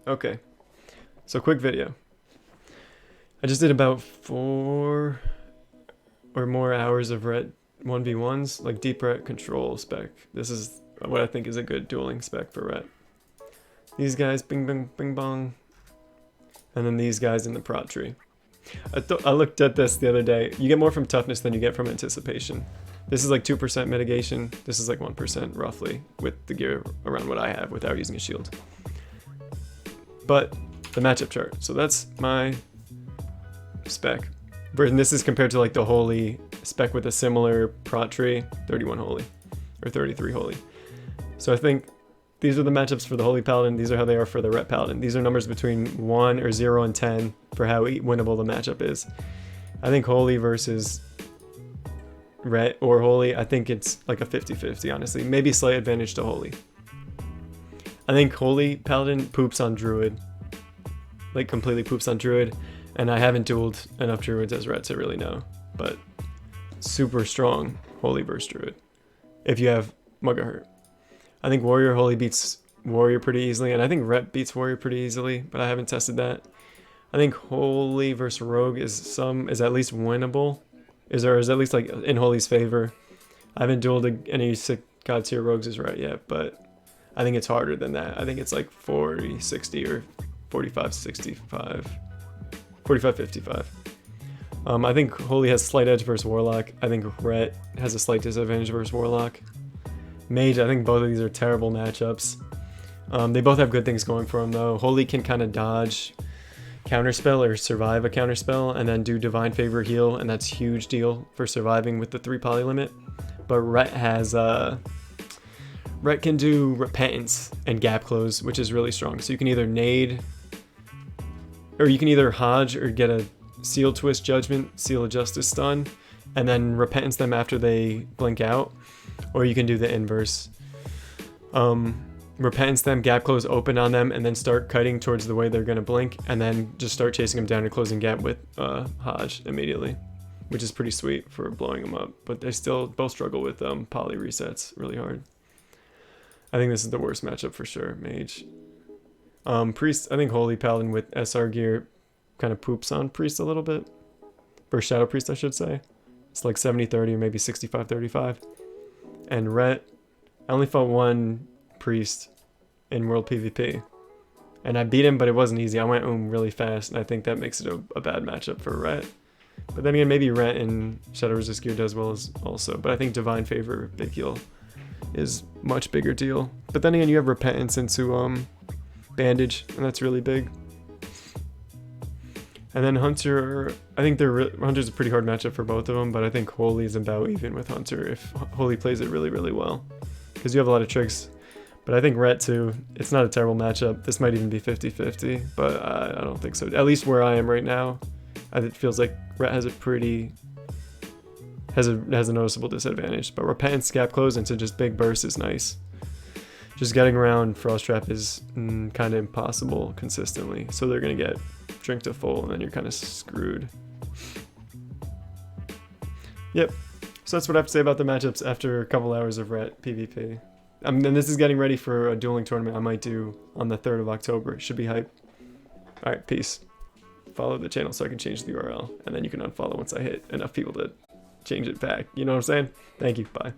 Okay, so quick video. I just did about 4 or more hours of ret 1v1s, like deep ret control spec. This is what I think is a good dueling spec for ret. These guys, bing bing bing bong, and then these guys in the prot tree. I looked at this the other day. You get more from toughness than you get from anticipation. This is like 2% mitigation. This is like 1% roughly with the gear around what I have without using a shield. But the matchup chart. So that's my spec. And this is compared to like the holy spec with a similar prot tree, 31 holy or 33 holy. So I think these are the matchups for the holy paladin. These are how they are for the ret paladin. These are numbers between 1 or 0 and 10 for how winnable the matchup is. I think holy versus ret or holy, I think it's like a 50-50 honestly. Maybe slight advantage to holy. I think holy paladin poops on druid. Like completely poops on druid. And I haven't dueled enough druids as ret to really know. But super strong holy versus druid. If you have Mugahurt. I think warrior holy beats warrior pretty easily. And I think ret beats warrior pretty easily. But I haven't tested that. I think holy versus rogue is at least winnable. Is at least like in holy's favor. I haven't dueled any sick god tier rogues as ret yet. But I think it's harder than that. I think it's like 40-60 or 45-65. 45-55. I think holy has slight edge versus warlock. I think ret has a slight disadvantage versus warlock. Mage, I think both of these are terrible matchups. They both have good things going for them though. Holy can kind of dodge counterspell or survive a counterspell and then do divine favor heal, and that's a huge deal for surviving with the 3 poly limit. But ret has ret can do repentance and gap close, which is really strong. So you can either nade, or you can either hodge or get a seal twist judgment, seal of justice stun, and then repentance them after they blink out. Or you can do the inverse. Repentance them, gap close, open on them, and then start kiting towards the way they're going to blink, and then just start chasing them down and closing gap with hodge immediately, which is pretty sweet for blowing them up. But they still both struggle with poly resets really hard. I think this is the worst matchup for sure, mage. Priest, I think holy paladin with SR gear kind of poops on priest a little bit. Or shadow priest, I should say. It's like 70-30 or maybe 65-35. And ret, I only fought one priest in world PvP. And I beat him, but it wasn't easy. I went really fast, and I think that makes it a bad matchup for ret. But then again, maybe ret and shadow resist gear does well as also. But I think divine favor, big heal, is much bigger deal. But then again, you have repentance into bandage, and that's really big. And then hunter, I think hunter's a pretty hard matchup for both of them, but I think holy is about even with hunter if holy plays it really, really well, because you have a lot of tricks. But I think ret too, it's not a terrible matchup. This might even be 50-50, but I don't think so. At least where I am right now, it feels like ret has a noticeable disadvantage. But repentance, gap close into just big bursts is nice. Just getting around frost trap is kind of impossible consistently, so they're gonna get drink to full, and then you're kind of screwed. Yep. So that's what I have to say about the matchups after a couple hours of ret PvP. And this is getting ready for a dueling tournament I might do on the 3rd of October. It should be hype. All right, peace. Follow the channel so I can change the URL, and then you can unfollow once I hit enough people to change it back. You know what I'm saying? Thank you. Bye.